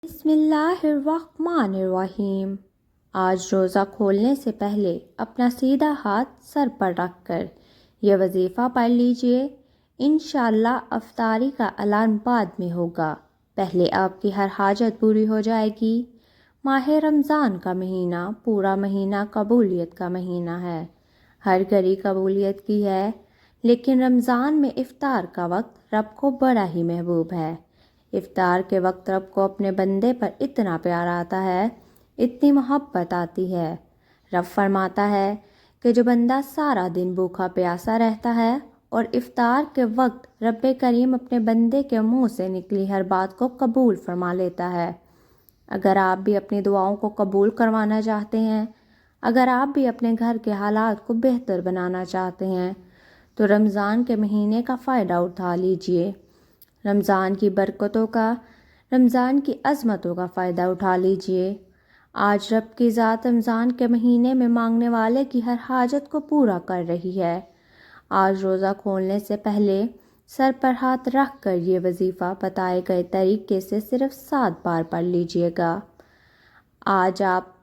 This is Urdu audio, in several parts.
بسم اللہ الرحمن الرحیم۔ آج روزہ کھولنے سے پہلے اپنا سیدھا ہاتھ سر پر رکھ کر یہ وظیفہ پڑھ لیجئے۔ انشاءاللہ افطاری کا اعلان بعد میں ہوگا، پہلے آپ کی ہر حاجت پوری ہو جائے گی۔ ماہ رمضان کا مہینہ پورا مہینہ قبولیت کا مہینہ ہے، ہر گھڑی قبولیت کی ہے، لیکن رمضان میں افطار کا وقت رب کو بڑا ہی محبوب ہے۔ افطار کے وقت رب کو اپنے بندے پر اتنا پیار آتا ہے، اتنی محبت آتی ہے۔ رب فرماتا ہے کہ جو بندہ سارا دن بھوکا پیاسا رہتا ہے اور افطار کے وقت رب کریم اپنے بندے کے منہ سے نکلی ہر بات کو قبول فرما لیتا ہے۔ اگر آپ بھی اپنی دعاؤں کو قبول کروانا چاہتے ہیں، اگر آپ بھی اپنے گھر کے حالات کو بہتر بنانا چاہتے ہیں، تو رمضان کے مہینے کا فائدہ اٹھا لیجئے۔ رمضان کی برکتوں کا، رمضان کی عظمتوں کا فائدہ اٹھا لیجئے۔ آج رب کی ذات رمضان کے مہینے میں مانگنے والے کی ہر حاجت کو پورا کر رہی ہے۔ آج روزہ کھولنے سے پہلے سر پر ہاتھ رکھ کر یہ وظیفہ بتائے گئے طریقے سے صرف 7 بار پڑھ لیجئے گا۔ آج آپ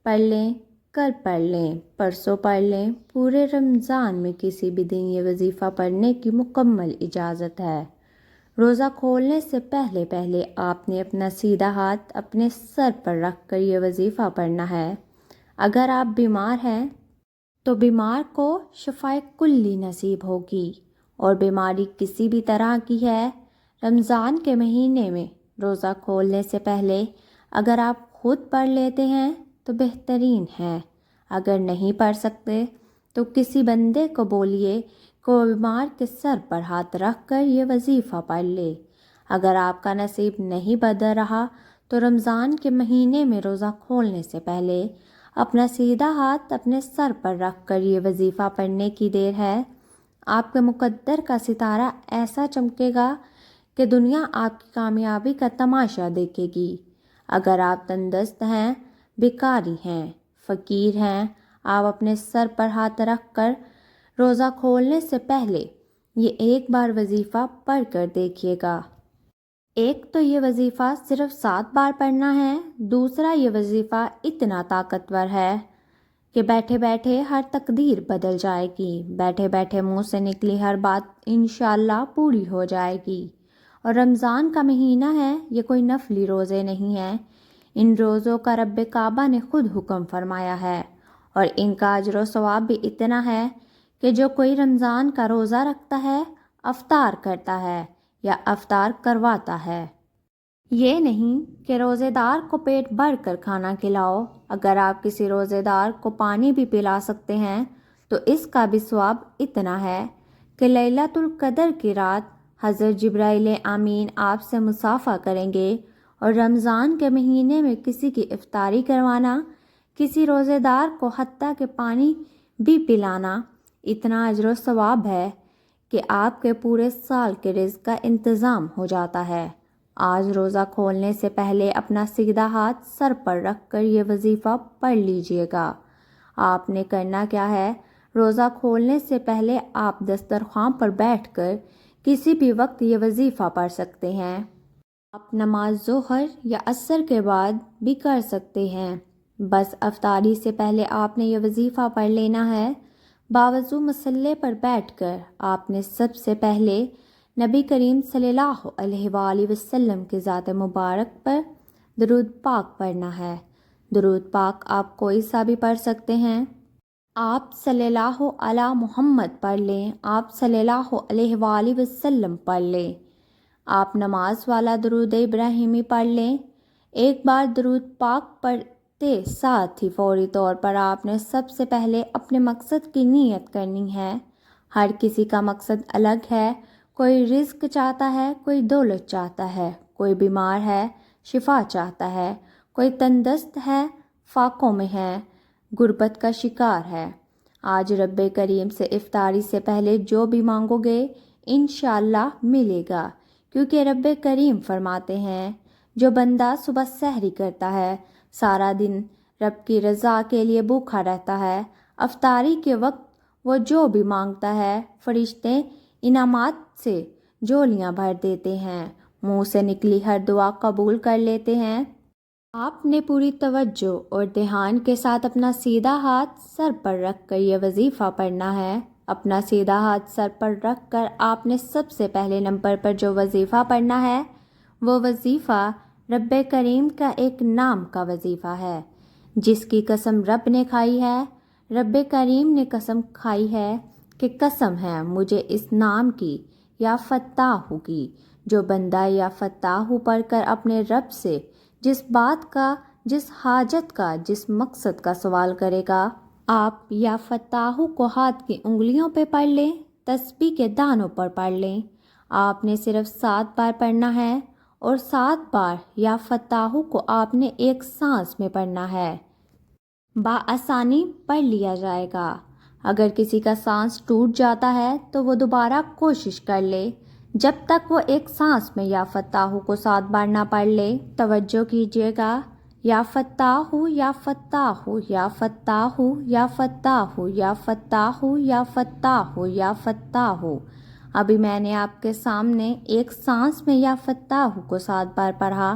پڑھ لیں، کل پڑھ لیں، پرسوں پڑھ لیں، پورے رمضان میں کسی بھی دن یہ وظیفہ پڑھنے کی مکمل اجازت ہے۔ روزہ کھولنے سے پہلے آپ نے اپنا سیدھا ہاتھ اپنے سر پر رکھ کر یہ وظیفہ پڑھنا ہے۔ اگر آپ بیمار ہیں تو بیمار کو شفائے کلی نصیب ہوگی، اور بیماری کسی بھی طرح کی ہے، رمضان کے مہینے میں روزہ کھولنے سے پہلے اگر آپ خود پڑھ لیتے ہیں تو بہترین ہے۔ اگر نہیں پڑھ سکتے تو کسی بندے کو بولیے کہ وہ بیمار کے سر پر ہاتھ رکھ کر یہ وظیفہ پڑھ لے۔ اگر آپ کا نصیب نہیں بدل رہا تو رمضان کے مہینے میں روزہ کھولنے سے پہلے اپنا سیدھا ہاتھ اپنے سر پر رکھ کر یہ وظیفہ پڑھنے کی دیر ہے۔ آپ کے مقدر کا ستارہ ایسا چمکے گا کہ دنیا آپ کی کامیابی کا تماشا دیکھے گی۔ اگر آپ تندرست ہیں، بیکاری ہیں، فقیر ہیں، آپ اپنے سر پر ہاتھ رکھ کر روزہ کھولنے سے پہلے یہ ایک بار وظیفہ پڑھ کر دیکھیے گا۔ ایک تو یہ وظیفہ صرف 7 بار پڑھنا ہے، دوسرا یہ وظیفہ اتنا طاقتور ہے کہ بیٹھے بیٹھے ہر تقدیر بدل جائے گی، بیٹھے بیٹھے منہ سے نکلی ہر بات انشاءاللہ پوری ہو جائے گی۔ اور رمضان کا مہینہ ہے، یہ کوئی نفلی روزے نہیں ہیں، ان روزوں کا رب کعبہ نے خود حکم فرمایا ہے، اور ان کا اجر و ثواب بھی اتنا ہے کہ جو کوئی رمضان کا روزہ رکھتا ہے، افطار کرتا ہے یا افطار کرواتا ہے۔ یہ نہیں کہ روزے دار کو پیٹ بھر کر کھانا کھلاؤ، اگر آپ کسی روزے دار کو پانی بھی پلا سکتے ہیں تو اس کا بھی ثواب اتنا ہے کہ لیلۃ القدر کی رات حضرت جبرائیل امین آپ سے مصافحہ کریں گے، اور رمضان کے مہینے میں کسی کی افطاری کروانا، کسی روزے دار کو حتیٰ کہ پانی بھی پلانا اتنا اجر و ثواب ہے کہ آپ کے پورے سال کے رزق کا انتظام ہو جاتا ہے۔ آج روزہ کھولنے سے پہلے اپنا سیدھا ہاتھ سر پر رکھ کر یہ وظیفہ پڑھ لیجئے گا۔ آپ نے کرنا کیا ہے، روزہ کھولنے سے پہلے آپ دسترخوان پر بیٹھ کر کسی بھی وقت یہ وظیفہ پڑھ سکتے ہیں۔ آپ نماز ظہر یا عصر کے بعد بھی کر سکتے ہیں، بس افطاری سے پہلے آپ نے یہ وظیفہ پڑھ لینا ہے۔ باوضو مصلی پر بیٹھ کر آپ نے سب سے پہلے نبی کریم صلی اللہ علیہ وآلہ وسلم کی ذات مبارک پر درود پاک پڑھنا ہے۔ درود پاک آپ کوئی سا بھی پڑھ سکتے ہیں، آپ صلی اللہ علی محمد پڑھ لیں، آپ صلی اللہ علیہ وآلہ وسلم پڑھ لیں، آپ نماز والا درود ابراہیمی پڑھ لیں۔ ایک بار درود پاک پڑھتے ساتھ ہی فوری طور پر آپ نے سب سے پہلے اپنے مقصد کی نیت کرنی ہے۔ ہر کسی کا مقصد الگ ہے، کوئی رزق چاہتا ہے، کوئی دولت چاہتا ہے، کوئی بیمار ہے، شفا چاہتا ہے، کوئی تندرست ہے، فاقوں میں ہے، غربت کا شکار ہے۔ آج رب کریم سے افطاری سے پہلے جو بھی مانگو گے انشاءاللہ ملے گا، کیونکہ رب کریم فرماتے ہیں جو بندہ صبح سحری کرتا ہے، سارا دن رب کی رضا کے لیے بھوکا رہتا ہے، افطاری کے وقت وہ جو بھی مانگتا ہے فرشتے انعامات سے جھولیاں بھر دیتے ہیں، منہ سے نکلی ہر دعا قبول کر لیتے ہیں۔ آپ نے پوری توجہ اور دھیان کے ساتھ اپنا سیدھا ہاتھ سر پر رکھ کر یہ وظیفہ پڑھنا ہے۔ اپنا سیدھا ہاتھ سر پر رکھ کر آپ نے سب سے پہلے نمبر پر جو وظیفہ پڑھنا ہے وہ وظیفہ رب کریم کا ایک نام کا وظیفہ ہے، جس کی قسم رب نے کھائی ہے۔ رب کریم نے قسم کھائی ہے کہ قسم ہے مجھے اس نام کی یا فتاح کی، جو بندہ یا فتاح پڑھ کر اپنے رب سے جس بات کا، جس حاجت کا، جس مقصد کا سوال کرے گا، آپ یا فتاح کو ہاتھ کی انگلیوں پہ پڑھ لیں، تسبیح کے دانوں پر پڑھ لیں۔ آپ نے صرف 7 بار پڑھنا ہے اور 7 بار یا فتاح کو آپ نے ایک سانس میں پڑھنا ہے۔ بآسانی پڑھ لیا جائے گا۔ اگر کسی کا سانس ٹوٹ جاتا ہے تو وہ دوبارہ کوشش کر لے، جب تک وہ ایک سانس میں یا فتاح کو 7 بار نہ پڑھ لے۔ توجہ کیجیے گا، یا فتاح، یا فتاح، یا فتاح، یا فتاح، یا فتاح، یا فتاح، یا فتاح۔ ابھی میں نے آپ کے سامنے ایک سانس میں یا فتاح کو 7 بار پڑھا،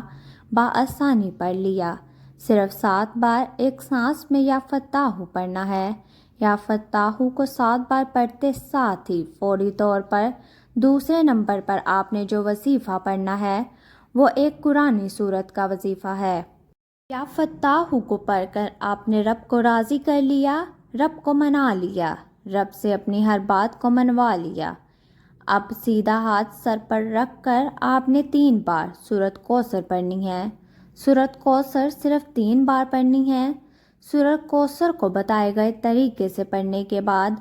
بآسانی پڑھ لیا۔ صرف 7 بار ایک سانس میں یا فتاح پڑھنا ہے۔ یا فتاح کو 7 بار پڑھتے ساتھ ہی فوری طور پر دوسرے نمبر پر آپ نے جو وظیفہ پڑھنا ہے وہ ایک قرآنی سورت کا وظیفہ ہے۔ یا فتاح کو پڑھ کر آپ نے رب کو راضی کر لیا، رب کو منا لیا، رب سے اپنی ہر بات کو منوا لیا۔ اب سیدھا ہاتھ سر پر رکھ کر آپ نے 3 بار سورت کوثر پڑھنی ہے۔ سورت کوثر صرف 3 بار پڑھنی ہے۔ سورت کوثر کو بتائے گئے طریقے سے پڑھنے کے بعد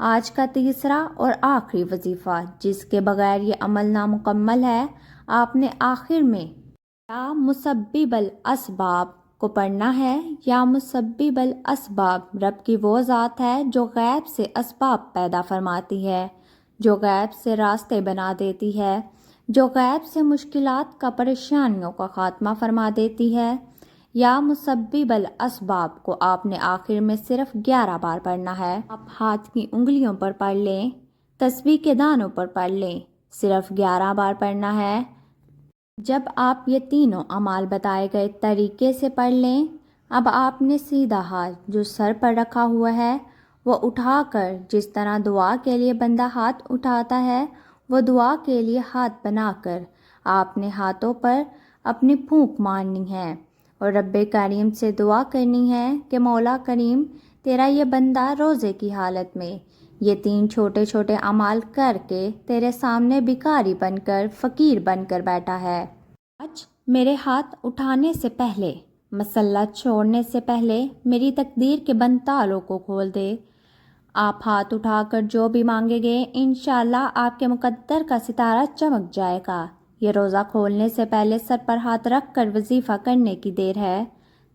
آج کا تیسرا اور آخری وظیفہ، جس کے بغیر یہ عمل نامکمل ہے، آپ نے آخر میں یا مسبب الاسباب کو پڑھنا ہے۔ یا مسبب الاسباب، رب کی وہ ذات ہے جو غیب سے اسباب پیدا فرماتی ہے، جو غیب سے راستے بنا دیتی ہے، جو غیب سے مشکلات کا، پریشانیوں کا خاتمہ فرما دیتی ہے۔ یا مسبب الاسباب کو آپ نے آخر میں صرف 11 بار پڑھنا ہے۔ آپ ہاتھ کی انگلیوں پر پڑھ لیں، تسبیح کے دانوں پر پڑھ لیں، صرف 11 بار پڑھنا ہے۔ جب آپ یہ تینوں اعمال بتائے گئے طریقے سے پڑھ لیں، اب آپ نے سیدھا ہاتھ جو سر پر رکھا ہوا ہے وہ اٹھا کر، جس طرح دعا کے لیے بندہ ہاتھ اٹھاتا ہے وہ دعا کے لیے ہاتھ بنا کر آپ نے ہاتھوں پر اپنی پھونک مارنی ہے اور رب کریم سے دعا کرنی ہے کہ مولا کریم، تیرا یہ بندہ روزے کی حالت میں یہ 3 چھوٹے چھوٹے اعمال کر کے تیرے سامنے بھکاری بن کر، فقیر بن کر بیٹھا ہے۔ آج میرے ہاتھ اٹھانے سے پہلے، مسلح چھوڑنے سے پہلے میری تقدیر کے بند تالوں کو کھول دے۔ آپ ہاتھ اٹھا کر جو بھی مانگیں گے انشاءاللہ آپ کے مقدر کا ستارہ چمک جائے گا۔ یہ روزہ کھولنے سے پہلے سر پر ہاتھ رکھ کر وظیفہ کرنے کی دیر ہے۔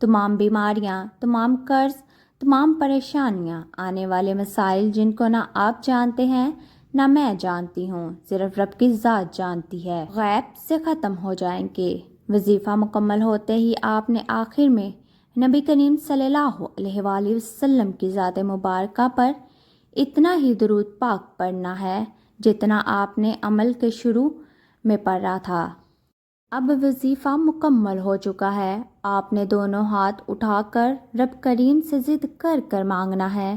تمام بیماریاں، تمام قرض، تمام پریشانیاں، آنے والے مسائل جن کو نہ آپ جانتے ہیں نہ میں جانتی ہوں، صرف رب کی ذات جانتی ہے، غیب سے ختم ہو جائیں گے۔ وظیفہ مکمل ہوتے ہی آپ نے آخر میں نبی کریم صلی اللہ علیہ وآلہ وسلم کی ذات مبارکہ پر اتنا ہی درود پاک پڑھنا ہے جتنا آپ نے عمل کے شروع میں پڑھا تھا۔ اب وظیفہ مکمل ہو چکا ہے۔ آپ نے دونوں ہاتھ اٹھا کر رب کریم سے ضد کر کر مانگنا ہے۔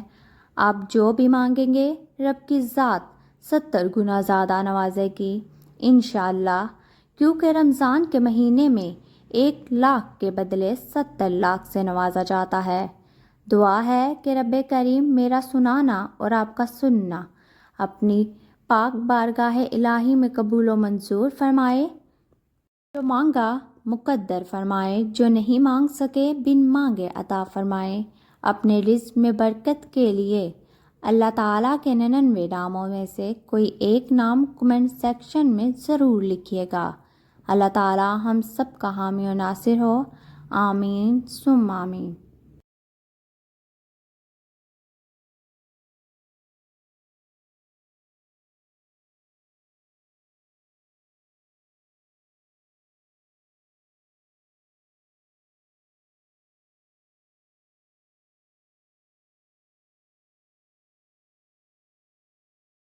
آپ جو بھی مانگیں گے رب کی ذات 70 گنا زیادہ نوازے گی انشاءاللہ، کیونکہ رمضان کے مہینے میں 1 لاکھ کے بدلے 70 لاکھ سے نوازا جاتا ہے۔ دعا ہے کہ رب کریم میرا سنانا اور آپ کا سننا اپنی پاک بارگاہ الہی میں قبول و منظور فرمائے۔ جو مانگا مقدر فرمائے، جو نہیں مانگ سکے بن مانگے عطا فرمائے۔ اپنے رزق میں برکت کے لیے اللہ تعالیٰ کے 99 ناموں میں سے کوئی ایک نام کمنٹ سیکشن میں ضرور لکھیے گا۔ اللہ تعالیٰ ہم سب کا حامی و ناصر ہو، آمین ثم آمین۔